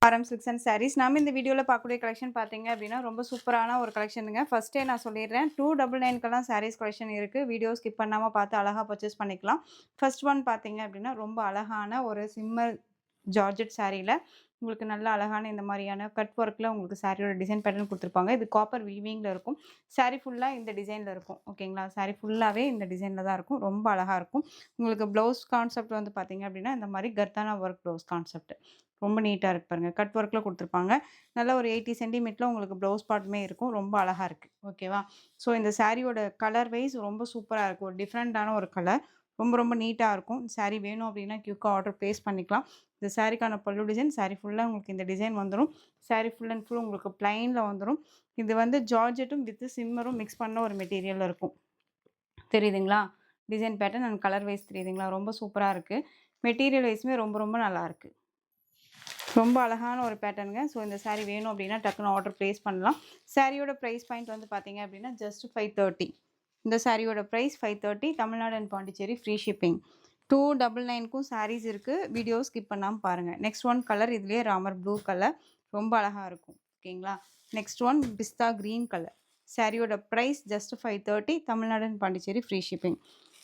ஆரம் silks and saris. நாம இந்த வீடியோல பார்க்கக்கூடிய கலெக்ஷன் பார்த்தீங்க அப்படின்னா, ரொம்ப சூப்பரான ஒரு கலெக்ஷனுங்க. ஃபர்ஸ்ட்டே நான் சொல்லிடுறேன். 299க்கெல்லாம் சாரீஸ் கலெக்ஷன் இருக்கு. வீடியோ ஸ்கிப் பண்ணாம பார்த்து அழகா பர்ச்சேஸ் பண்ணிக்கலாம். ஃபர்ஸ்ட் ஒன் பார்த்தீங்க அப்படின்னா, ரொம்ப அழகான ஒரு சிம்மர் ஜார்ஜெட் சாரீல உங்களுக்கு நல்ல அழகான இந்த மாரியான கட் ஒர்க்ல உங்களுக்கு சாரியோட டிசைன் பேட்டர்ன் குடுத்துருப்பாங்க. இது காப்பர் வீவிங்ல இருக்கும். சாரி ஃபுல்லா இந்த டிசைன்ல இருக்கும். ஓகேங்களா? சாரி ஃபுல்லாவே இந்த டிசைன்ல தான் இருக்கும். ரொம்ப அழகா இருக்கும். உங்களுக்கு ப்ளவுஸ் கான்செப்ட் வந்து பார்த்தீங்க அப்படின்னா, இந்த மாரி கர்தானா ஒர்க் ப்ளவுஸ் கான்செப்ட். ரொம்ப நீட்டா இருக்கு பாருங்க. கட் ஒர்க்ல குடுத்துருப்பாங்க. நல்ல ஒரு 80 சென்டிமீட்டர்ல உங்களுக்கு ப்ளவுஸ் பார்ட்டுமே இருக்கும். ரொம்ப அழகா இருக்கு. ஓகேவா? ஸோ இந்த சாரியோட கலர் வைஸ் ரொம்ப சூப்பரா இருக்கு. ஒரு டிஃபரண்டான ஒரு கலர். ரொம்ப ரொம்ப நீட்டா இருக்கும். சாரி வேணும் அப்டின்னா குயிக்கா ஆர்டர் பிளேஸ் பண்ணிக்கலாம். இந்த சாரிக்கான பல்லு டிசைன், சாரி ஃபுல்லா உங்களுக்கு இந்த டிசைன் வந்துரும். சாரி ஃபுல் அண்ட் ஃபுல் உங்களுக்கு பிளைன்ல வந்துரும். இது வந்து ஜார்ஜெட்டும் வித் சிம்மரும் மிக்ஸ் பண்ண ஒரு மெட்டீரியல்ல இருக்கும். தெரியுதுங்களா? Design pattern and colour wise தெரியுதுங்களா? ரொம்ப சூப்பரா இருக்கு. மெட்டீரியல் வைஸுமே ரொம்ப ரொம்ப நல்லாருக்கு. ரொம்ப அழகான ஒரு பேட்டர்னுங்க. ஸோ இந்த சாரி வேணும் அப்டின்னா டக்குனு ஆர்டர் பிளேஸ் பண்ணலாம். சாரியோட பிரைஸ் பாயிண்ட் வந்து பார்த்தீங்க அப்டின்னா, ஜஸ்ட் 530. இந்த சாரியோட price 530 Tamil Nadu and Pondicherry free shipping. 299க்கும் சாரீஸ் இருக்கு. வீடியோ ஸ்கிப் பண்ணாம பாருங்க. நெக்ஸ்ட் ஒன் கலர் இதுலயே ராமர் ப்ளூ கலர். ரொம்ப அழகா இருக்கும். ஓகேங்களா? நெக்ஸ்ட் ஒன் பிஸ்தா கிரீன் கலர். சாரியோட price just 530 Tamil Nadu and Pondicherry free shipping.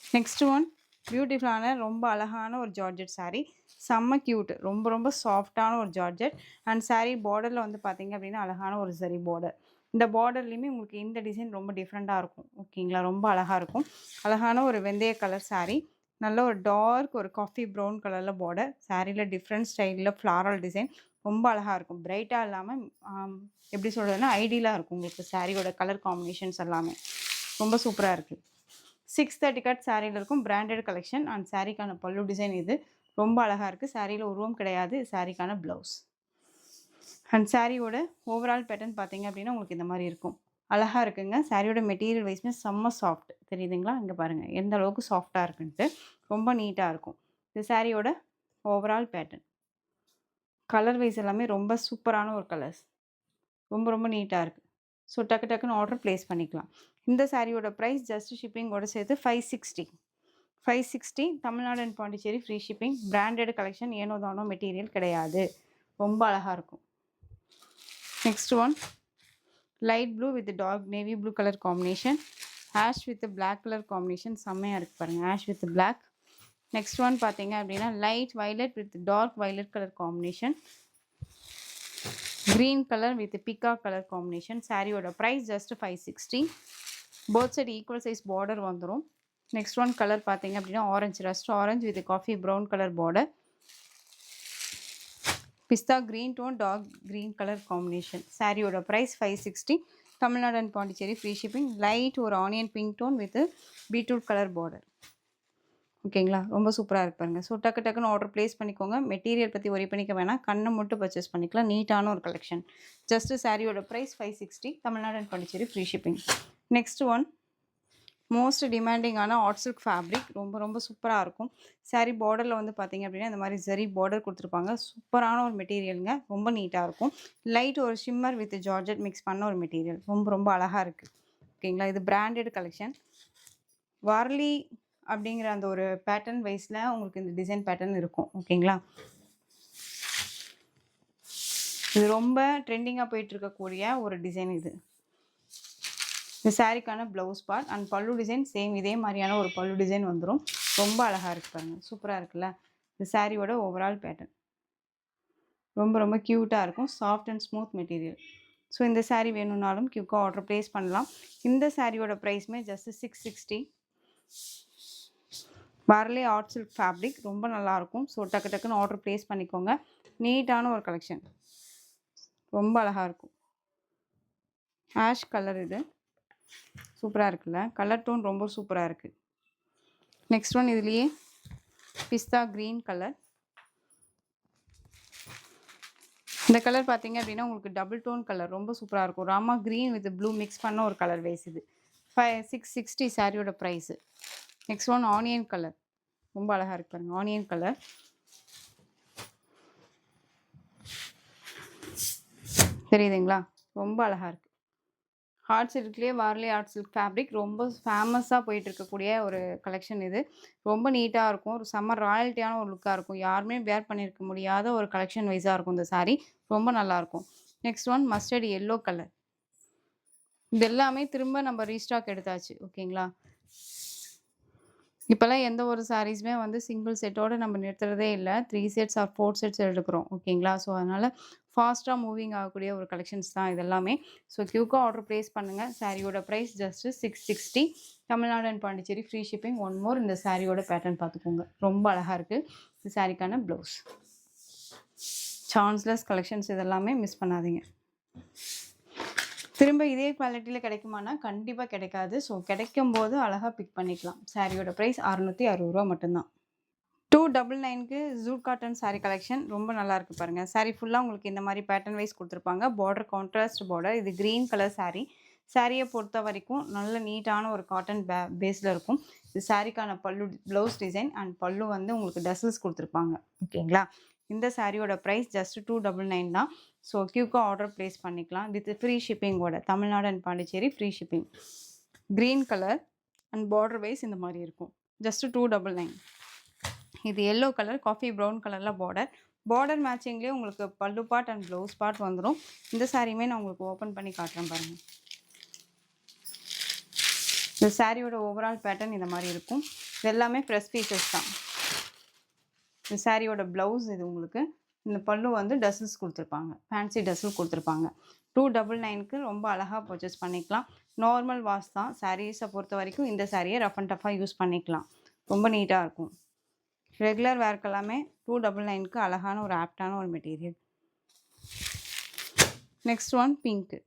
Next one பியூட்டிஃபுல்லான ரொம்ப அழகான ஒரு ஜார்ஜெட் சாரி. செம்ம கியூட். ரொம்ப ரொம்ப சாஃப்ட்டான ஒரு ஜார்ஜெட். அண்ட் சாரி பார்டர்ல வந்து பார்த்தீங்க அப்படின்னா, அழகான ஒரு சரி பார்டர். இந்த பார்டர்லயுமே உங்களுக்கு இந்த டிசைன் ரொம்ப டிஃப்ரெண்ட்டா இருக்கும். ஓகேங்களா? ரொம்ப அழகா இருக்கும். அழகான ஒரு வெந்தய கலர் சாரி. நல்ல ஒரு டார்க் ஒரு காஃபி ப்ரவுன் கலர்ல பார்டர். சாரில டிஃப்ரெண்ட் ஸ்டைல்ல ஃப்ளாரல் டிசைன். ரொம்ப அழகா இருக்கும். பிரைட்டா இல்லாம எப்படி சொல்றதுன்னா, ஐடியலா இருக்கும் உங்களுக்கு சாரியோட கலர் காம்பினேஷன்ஸ் எல்லாமே. ரொம்ப சூப்பரா இருக்கு. 630 கட் சாரில இருக்கும். பிராண்டட் கலெக்ஷன் அண்ட் சாரிக்கான பல்லு டிசைன் இது. ரொம்ப அழகா இருக்கு. சாரில உருவம் கிடையாது. சாரிக்கான ப்ளவுஸ். அண்ட் சாரியோட ஓவரால் பேட்டர்ன் பார்த்தீங்க அப்படின்னா, உங்களுக்கு இந்த மாரி இருக்கும். அழகா இருக்குங்க. சாரியோட மெட்டீரியல் வைஸ்மே செம்ம சாஃப்ட். தெரியுதுங்களா? இங்க பாருங்க. எந்த அளவுக்கு சாஃப்ட்டா இருக்குன்ட்டு. ரொம்ப நீட்டா இருக்கும். இது சாரியோட ஓவரால் பேட்டர்ன். கலர் வைஸ் எல்லாமே ரொம்ப சூப்பரான ஒரு கலர்ஸ். ரொம்ப ரொம்ப நீட்டா இருக்கு. ஸோ டக்கு டக்குன்னு ஆர்டர் பிளேஸ் பண்ணிக்கலாம். இந்த சாரியோட பிரைஸ் ஜஸ்ட் ஷிப்பிங்கோட சேர்த்து 560. 560 Tamil Nadu and Pondicherry free shipping. Branded collection ஏனோ தானோ மெட்டீரியல் கிடையாது. ரொம்ப அழகா இருக்கும். Next one light blue with dark navy blue colour combination. Ash with black colour combination செம்மையாக இருக்குது பாருங்கள். Ash with black. Next one பார்த்தீங்க அப்படின்னா light violet with dark violet colour combination. green color with peacock color combination. சாரியோட price just 560. both side equal size border வந்துரும். next one color பார்த்தீங்க அப்படின்னா orange rust orange with coffee brown color border. pista green tone dark green color combination. சாரியோட price 560. Tamil Nadu and Pondicherry free shipping. Light ஒரு onion pink tone with beetroot colour border. ஓகேங்களா? ரொம்ப சூப்பரா இருக்கு பாருங்க. ஸோ டக்கு டக்குன்னு ஆர்டர் பிளேஸ் பண்ணிக்கோங்க. மெட்டீரியல் பத்தி வொரி பண்ணிக்க வேணாம். கண்ண மட்டும் பர்ச்சேஸ் பண்ணிக்கலாம். நீட்டான ஒரு கலெக்ஷன். ஜஸ்ட் சாரியோட price 560. Tamil Nadu and Pondicherry free shipping. Next one most டிமாண்டிங்கான ஆர்ட் சில்க் ஃபேப்ரிக். ரொம்ப ரொம்ப சூப்பரா இருக்கும். சாரி பார்டர்ல வந்து பார்த்தீங்க அப்படின்னா, இந்த மாரி ஜரி பார்டர் குடுத்துருப்பாங்க. சூப்பரான ஒரு மெட்டீரியல்ங்க. ரொம்ப நீட்டா இருக்கும். லைட் ஒரு ஷிம்மர் வித் ஜார்ஜெட் மிக்ஸ் பண்ண ஒரு மெட்டீரியல். ரொம்ப ரொம்ப அழகா இருக்கு. ஓகேங்களா? இது பிராண்டட் கலெக்ஷன். வார்லி அப்படிங்கிற அந்த ஒரு பேட்டர்ன் வைஸ்ல உங்களுக்கு இந்த டிசைன் பேட்டர்ன் இருக்கும். ஓகேங்களா? இது ரொம்ப ட்ரெண்டிங்கா போயிட்டு இருக்கக்கூடிய ஒரு டிசைன் இது. இந்த சாரிக்கான ப்ளவுஸ் பார்ட் அண்ட் பல்லு டிசைன் சேம் இதே மாதிரியான ஒரு பல்லு டிசைன் வந்துடும். ரொம்ப அழகா இருக்கு பாருங்க. சூப்பரா இருக்குல்ல? இந்த சாரியோட ஓவரால் பேட்டர்ன் ரொம்ப ரொம்ப க்யூட்டா இருக்கும். Soft and smooth material. So இந்த சாரி வேணும்னாலும் குயிக்காக ஆர்டர் பிளேஸ் பண்ணலாம். இந்த சாரியோட ப்ரைஸ்மே ஜஸ்ட் 660. வார்லே ஆர்ட் சில்க் ஃபேப்ரிக் ரொம்ப நல்லாயிருக்கும். ஸோ டக்கு டக்குன்னு ஆர்டர் ப்ளேஸ் பண்ணிக்கோங்க. நீட்டான ஒரு கலெக்ஷன். ரொம்ப அழகாக இருக்கும். ஆஷ் கலர் இது. சூப்பராக இருக்குல்ல? கலர் டோன் ரொம்ப சூப்பராக இருக்குது. நெக்ஸ்ட் ஒன் இதுலேயே பிஸ்தா க்ரீன் கலர். இந்த கலர் பார்த்தீங்க அப்படின்னா உங்களுக்கு டபுள் டோன் கலர் ரொம்ப சூப்பராக இருக்கும். Rama green with blue mix பண்ண ஒரு கலர் வைஸ் இது. 660 சாரியோட price. Next one onion colour. ரொம்ப அழகாக இருக்கு பாருங்க. ஆனியன் கலர் தெரியுதுங்களா? ரொம்ப அழகாக இருக்குது. ஹார்ட் சில்க்லேயே வார்லி ஆர்ட் சில்க் ஃபேப்ரிக் ரொம்ப ஃபேமஸாக போயிட்டு இருக்கக்கூடிய ஒரு கலெக்ஷன் இது. ரொம்ப நீட்டாக இருக்கும். ஒரு செம்ம ராயல்ட்டியான ஒரு லுக்காக இருக்கும். யாருமே வேர் பண்ணியிருக்க முடியாத ஒரு கலெக்ஷன் வைஸாக இருக்கும் இந்த சாரீ. ரொம்ப நல்லாயிருக்கும். Next one mustard yellow colour. இது எல்லாமே திரும்ப நம்ம ரீஸ்டாக் எடுத்தாச்சு. ஓகேங்களா? இப்போலாம் எந்த ஒரு சாரீஸுமே வந்து சிங்கிள் செட்டோட நம்ம நிறுத்துறதே இல்ல. 3 செட்ஸ் ஆர் 4 செட்ஸ் எடுக்கிறோம். ஓகேங்களா? ஸோ, அதனால ஃபாஸ்ட்டா மூவிங் ஆகக்கூடிய ஒரு கலெக்ஷன்ஸ் தான் இது எல்லாமே. ஸோ, குயிக்கா ஆர்டர் பிளேஸ் பண்ணுங்க. சாரியோட price just 660. Tamil Nadu and Pondicherry free shipping. One more இந்த சாரியோட பேட்டர்ன் பார்த்துக்கோங்க. ரொம்ப அழகா இருக்கு. இந்த சாரிக்கான ப்ளவுஸ். சான்ஸ்லெஸ் கலெக்ஷன்ஸ் இதெல்லாமே மிஸ் பண்ணாதீங்க. திரும்ப இதே குவாலிட்டியில கிடைக்குமானா கண்டிப்பா கிடைக்காது. ஸோ, கிடைக்கும்போது அழகா பிக் பண்ணிக்கலாம். சாரியோட பிரைஸ் ரூ. 660 மட்டும்தான். 299க்கு ஜூட் காட்டன் சாரி கலெக்ஷன் ரொம்ப நல்லா இருக்கு பாருங்க. சாரி ஃபுல்லா உங்களுக்கு இந்த மாதிரி பேட்டர்ன் வைஸ் கொடுத்துருப்பாங்க. Border contrast border. இது கிரீன் கலர் சாரி. சாரியை பொறுத்த வரைக்கும் நல்ல நீட்டான ஒரு காட்டன் பேஸில் இருக்கும். இது சாரிக்கான பல்லு ப்ளவுஸ் டிசைன் அண்ட் பல்லு வந்து உங்களுக்கு டசல்ஸ் கொடுத்துருப்பாங்க. ஓகேங்களா? இந்த சாரியோட ப்ரைஸ் ஜஸ்ட் 299 தான். ஸோ, கியூக்காக ஆர்டர் ப்ளேஸ் பண்ணிக்கலாம். வித் ஃப்ரீ ஷிப்பிங்கோட. Tamil Nadu and Pondicherry free shipping. Green colour and border wise இந்த மாதிரி இருக்கும். ஜஸ்ட் 299. இது எல்லோ கலர் காஃபி ப்ரௌன் கலரில் பார்டர். பார்டர் மேட்சிங்லேயே உங்களுக்கு pallu part and blouse part வந்துடும். இந்த சாரியுமே நான் உங்களுக்கு ஓப்பன் பண்ணி காட்டுறேன் பாருங்கள். இந்த சாரியோட ஓவரால் பேட்டர்ன் இந்த மாதிரி இருக்கும். இது எல்லாமே ஃப்ரெஷ் பீசஸ் தான். இந்த சாரியோட ப்ளவுஸ் இது உங்களுக்கு. இந்த பல்லு வந்து டசல்ஸ் கொடுத்துருப்பாங்க. ஃபேன்சி டசல் கொடுத்துருப்பாங்க. 299க்கு ரொம்ப அழகாக பர்ச்சேஸ் பண்ணிக்கலாம். நார்மல் வாஷ் தான். சாரீஸை பொறுத்த வரைக்கும் இந்த சாரியை ரஃப் அண்ட் டஃபாக யூஸ் பண்ணிக்கலாம். ரொம்ப நீட்டாக இருக்கும். ரெகுலர் வேர்க்கு எல்லாமே 299க்கு அழகான ஒரு ஆப்டான ஒரு மெட்டீரியல். Next one pink.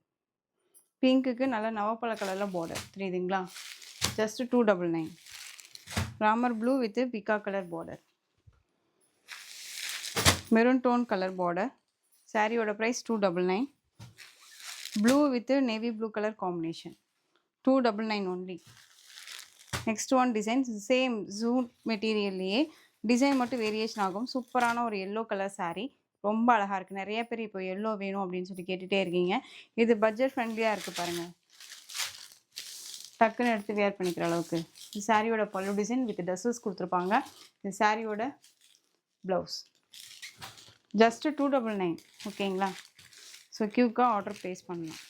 பிங்க்குக்கு நல்ல நவப்பழ கலரில் பார்டர் தெரியுதுங்களா? ஜஸ்ட் 299. ராமர் ப்ளூ வித் பிகா colour border. Maroon tone colour border. சாரியோட price 299. Blue with navy blue colour combination. 299 only. Next one design same jute மெட்டீரியல்லையே டிசைன் மட்டும் வேரியேஷன் ஆகும். சூப்பரான ஒரு எல்லோ கலர் சாரீ. ரொம்ப அழகாக இருக்குது. நிறைய பேர் இப்போ எல்லோ வேணும் அப்படின்னு சொல்லி கேட்டுகிட்டே இருக்கீங்க. இது பட்ஜெட் ஃப்ரெண்ட்லியாக இருக்குது பாருங்கள். டக்குன்னு எடுத்து வேர் பண்ணிக்கிற அளவுக்கு. இந்த சாரியோட பல்லு டிசைன் வித் டசல்ஸ் கொடுத்துருப்பாங்க. இந்த சாரியோட ப்ளவுஸ் ஜஸ்ட் 299. ஓகேங்களா? ஸோ, கியூக்காக ஆர்டர் ப்ளேஸ் பண்ணலாம்.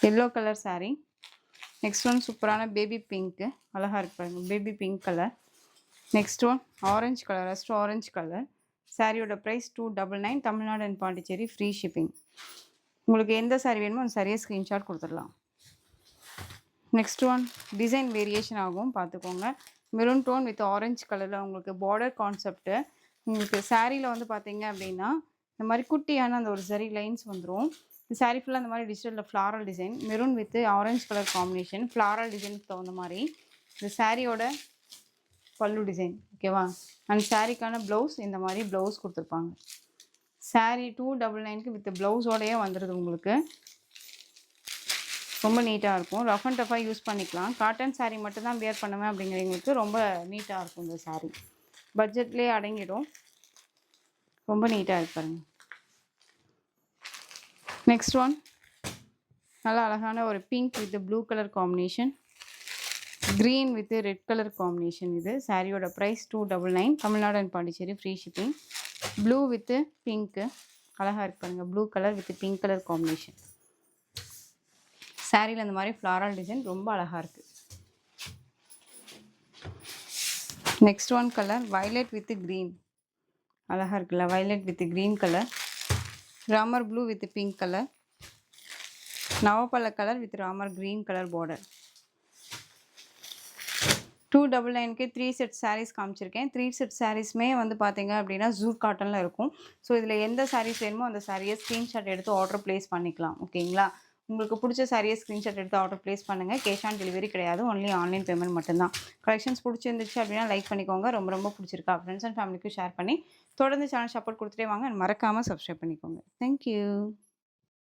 Yellow colour sari. Next one சூப்பரான பேபி பிங்க்கு. அழகாக இருக்கு பாருங்க. Baby pink colour. Next one orange colour. First orange colour. சாரியோட price 299. Tamil Nadu and Pondicherry free shipping. உங்களுக்கு எந்த சாரீ வேணுமோ அந்த சாரியை ஸ்க்ரீன்ஷாட் கொடுத்துடலாம். நெக்ஸ்ட் ஒன் டிசைன் வேரியேஷன் ஆகும் பார்த்துக்கோங்க. மெரூன் டோன் வித் ஆரஞ்சு கலரில் உங்களுக்கு பார்டர் கான்செப்ட்டு. உங்களுக்கு சாரியில் வந்து பார்த்தீங்க அப்படின்னா இந்த மாதிரி குட்டியான அந்த ஒரு சரி லைன்ஸ் வந்துடும். இந்த சாரீ ஃபுல்லாக இந்த மாதிரி டிஜிட்டலில் floral design. Maroon with orange colour combination. Floral டிசைனுக்கு தகுந்த மாதிரி இந்த சாரியோட பல்லு டிசைன். ஓகேவா? அண்ட் சாரிக்கான ப்ளவுஸ் இந்த மாதிரி ப்ளவுஸ் கொடுத்துருப்பாங்க. சாரீ 299க்கு வித் ப்ளவுஸோடையே வந்துடுது உங்களுக்கு. ரொம்ப நீட்டாக இருக்கும். ரஃப் அண்ட் டஃபாக யூஸ் பண்ணிக்கலாம். காட்டன் சாரீ மட்டும்தான் வேர் பண்ணுவேன் அப்படிங்கிறவங்களுக்கு ரொம்ப நீட்டாக இருக்கும் இந்த சாரீ. பட்ஜெட்லேயே அடங்கிடும். ரொம்ப நீட்டாக இருக்கு பாருங்க. நெக்ஸ்ட் ஒன் நல்லா அழகான ஒரு pink with blue colour combination. Green with red colour combination. இது சாரியோட price 299. Tamil Nadu and Pondicherry free shipping. Blue with pink அழகாக இருக்கு பாருங்க. Blue colour with pink colour combination. சாரியில் இந்த மாதிரி ஃப்ளாரல் டிசைன் ரொம்ப அழகாக இருக்குது. Next one colour violet with green. அழகாக இருக்குல்ல? Violet with green colour. Ramar blue with pink colour. நவப்பழ colour with Ramar green colour border. 299க்கு 3 செட் சாரீஸ் காமிச்சிருக்கேன். 3 செட் சாரீஸ்மே வந்து பார்த்தீங்க அப்படின்னா ஜூட் காட்டனில் இருக்கும். ஸோ, இதில் எந்த சாரீஸ் வேணுமோ அந்த சாரியை ஸ்க்ரீன்ஷாட் எடுத்து ஆர்டர் ப்ளேஸ் பண்ணிக்கலாம். ஓகேங்களா? உங்களுக்கு பிடிச்ச சாரியை ஸ்க்ரீன்ஷாட் எடுத்து ஆர்டர் ப்ளேஸ் பண்ணுங்கள். கேஷ் ஆன் டெலிவரி கிடையாது. ஒன்லி ஆன்லைன் பேமெண்ட் மட்டும்தான். கலெக்ஷன்ஸ் பிடிச்சிருந்துச்சு அப்படின்னா லைக் பண்ணிக்கோங்க. ரொம்ப ரொம்ப பிடிச்சிருக்கா ஃப்ரெண்ட்ஸ் அண்ட் ஃபேமிலிக்கு ஷேர் பண்ணி தொடர்ந்து சேனல் சப்போர்ட் கொடுத்துட்டே வாங்க. மறக்காமல் சப்ஸ்கிரைப் பண்ணிக்கோங்க. தேங்க்யூ.